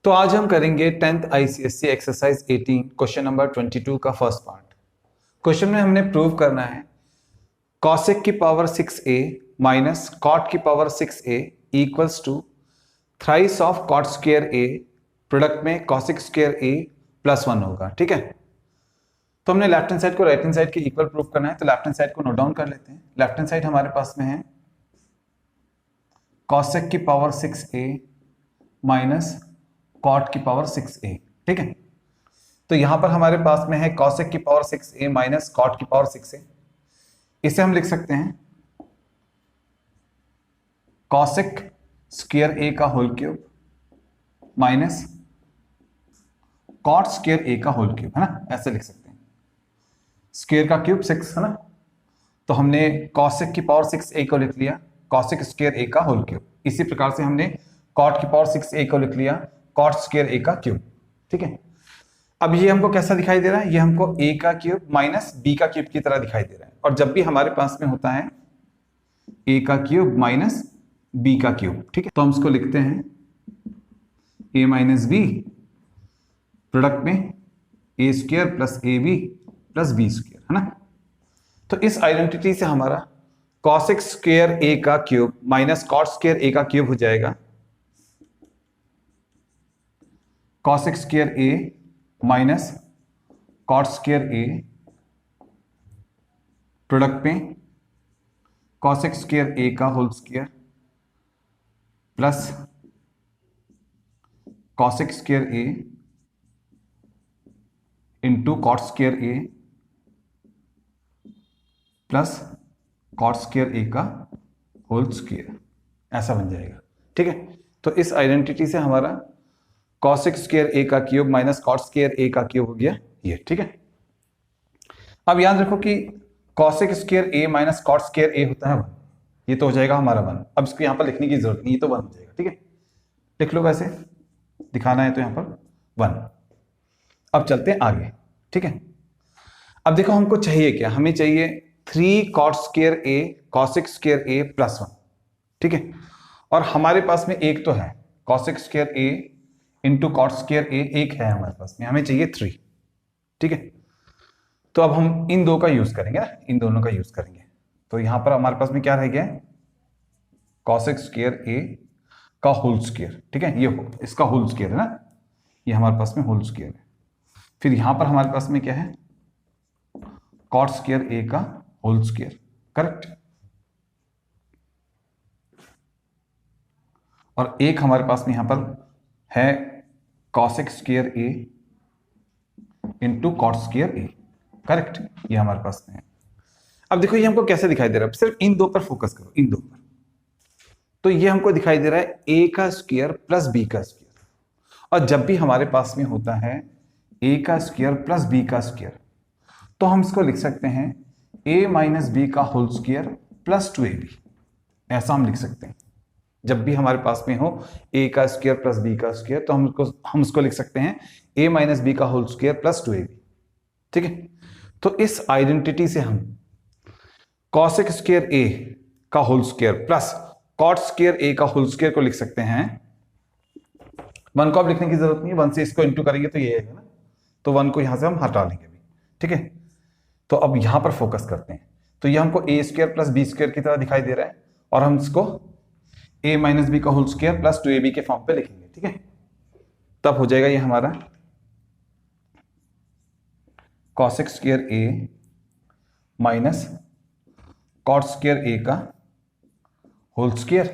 तो आज हम करेंगे 10th ICSE exercise 18 question number 22 का फर्स्ट पार्ट। क्वेश्चन में हमने प्रूव करना है cosec की पावर 6a माइनस cot की power 6a equals to thrice of cot square a product में cosec स्क्वायर a प्लस 1 होगा। ठीक है, तो हमने लेफ्ट हैंड साइड को राइट हैंड साइड के इक्वल प्रूव करना है, तो लेफ्ट हैंड साइड को नोट डाउन कर लेते हैं। लेफ्ट हैंड साइड हमारे पास में है cosec की पावर 6a माइनस cot की पावर 6a। ठीक है, तो यहां पर हमारे पास में है cosec की पावर 6a माइनस cot की पावर 6a। इसे हम लिख सकते हैं cosec स्क्वायर a का whole cube minus cot square a का होल क्यूब, है ना, ऐसे लिख सकते हैं। स्क्वायर का क्यूब 6 है ना, तो हमने cosec की पावर 6a को लिख लिया cosec स्क्वायर a का होल क्यूब। इसी प्रकार से हमने cot की पावर 6a को लिख लिया cot स्क्वायर a का क्यूब। ठीक है, अब ये हमको कैसा दिखाई दे रहा है, ये हमको a का क्यूब माइनस b का क्यूब की तरह दिखाई दे रहा है। और जब भी हमारे पास में होता है a का क्यूब माइनस b का क्यूब, ठीक है, तो हम इसको लिखते हैं a माइनस b प्रोडक्ट में a square plus A B plus B square, है ना। तो इस आइडेंटिटी से हमारा cosec स्क्वायर a का cube minus cot square a का क्यूब हो जाएगा cosec square a minus cot square a product में cosec स्क्वायर a का whole square plus cosec square a into cot square a plus cot square a का whole square, ऐसा बन जाएगा। ठीक है, तो इस आइडेंटिटी से हमारा cosec स्क्वायर a का cube minus cot square a का क्यूब हो गया ये। ठीक है, अब याद रखो कि cosec square a minus cot square a होता है 1, ये तो हो जाएगा हमारा 1। अब इसको यहां पर लिखने की जरूरत नहीं, ये तो 1 हो जाएगा। ठीक है, लिख लो, वैसे दिखाना है तो यहां पर 1। अब चलते हैं आगे। ठीक है, अब देखो हमको चाहिए क्या, हमें चाहिए 3 cot square a cosec square a plus 1। ठीक है, और हमारे पास में एक तो है cosec square a into cot square a, एक है हमारे पास में, हमें चाहिए 3। ठीक है, तो अब हम इन दो का यूज करेंगे ना, इन दोनों का यूज करेंगे। तो यहां पर हमारे पास में क्या रह गया, cosec स्क्वायर a का होल स्क्वायर। ठीक है, ये इसका होल स्क्वायर है ना, ये हमारे पास में होल स्क्वायर है। फिर यहां पर हमारे पास में क्या है, cot स्क्वायर a का होल स्क्वायर, करेक्ट। और एक हमारे पास में यहां पर है cosec square a into cot square a, correct, ये हमारे पास में है। अब देखो ये हमको कैसे दिखाई दे रहा है, सिर्फ इन दो पर फोकस करो, इन दो पर। तो ये हमको दिखाई दे रहा है a का स्क्वायर प्लस b का स्क्वायर। और जब भी हमारे पास में होता है a का स्क्वायर प्लस b का स्क्वायर, तो हम इसको लिख सकते हैं a माइनस बी का होल स्क्वायर प्लस 2ab, ऐसा हम लिख सकते हैं। जब भी हमारे पास में हो a का स्क्वायर प्लस b का स्क्वायर, तो हम इसको लिख सकते हैं a माइनस बी का होल स्क्वायर प्लस 2ab। ठीक है, तो इस आइडेंटिटी से हम cosec स्क्वायर a का whole square plus cot square a का होल स्क्वायर को लिख सकते हैं। 1 को अब लिखने की जरूरत नहीं है, 1 से इसको इंटू करेंगे तो ये आएगा ना, तो 1 को यहां से हम हटा लेंगे अभी। ठीक है, तो अब यहां पर फोकस करते हैं। तो ये हमको a square plus B square की तरह दिखाई दे रहा है, और हम इसको a माइनस बी का होल स्क्वायर प्लस 2ab के फॉर्म पे लिखेंगे। ठीक है, तब हो जाएगा ये हमारा cosec square a minus cot square a का whole square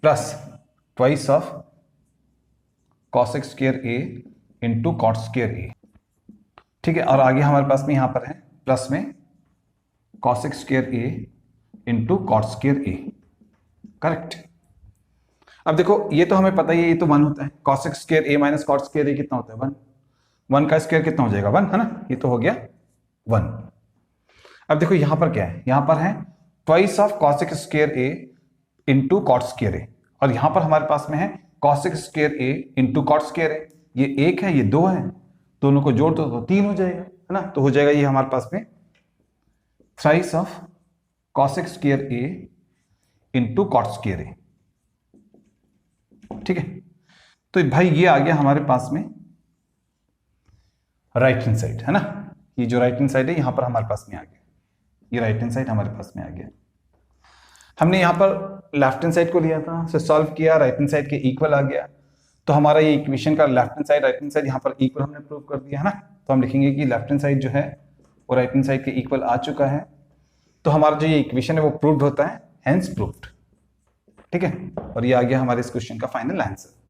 plus twice of cosec square a into cot square a। ठीक है, और आगे हमारे पास में यहां पर है प्लस में cosec square a into cot square a, correct. अब देखो ये तो हमें पता ही है, ये तो 1 होता है, cosec square a minus cot square a कितना होता है 1, 1 का स्क्वायर कितना हो जाएगा 1, है ना, ये तो हो गया 1। अब देखो यहां पर क्या है, यहां पर है twice of cosec square a into cot square a, और यहां पर हमारे पास में है cosec square a into cot square a। ये 1 है, ये 2 है, दोनों को जोड़ दो तो 3 हो जाएगा, है ना। तो हो जाएगा ये हमारे पास में thrice of cosec square a into cot square a। ठीक है, तो भाई ये आ गया हमारे पास में राइट हैंड साइड, है ना। ये जो राइट हैंड साइड है यहां पर हमारे पास में आ गया, ये राइट हैंड साइड हमारे पास में आ गया। हमने यहां पर लेफ्ट हैंड साइड को लिया था, उसे सॉल्व किया, राइट हैंड साइड के इक्वल आ गया। तो हमारा ये इक्वेशन का left hand side right hand side यहां पर इक्वल हमने प्रूव कर दिया, है ना। तो हम लिखेंगे कि लेफ्ट हैंड साइड जो है वो राइट हैंड साइड के इक्वल आ चुका है। तो हमारा जो ये इक्वेशन है वो प्रूव्ड होता है, हेंस प्रूव्ड। ठीक है, और ये आ गया हमारे इस क्वेश्चन का फाइनल आंसर।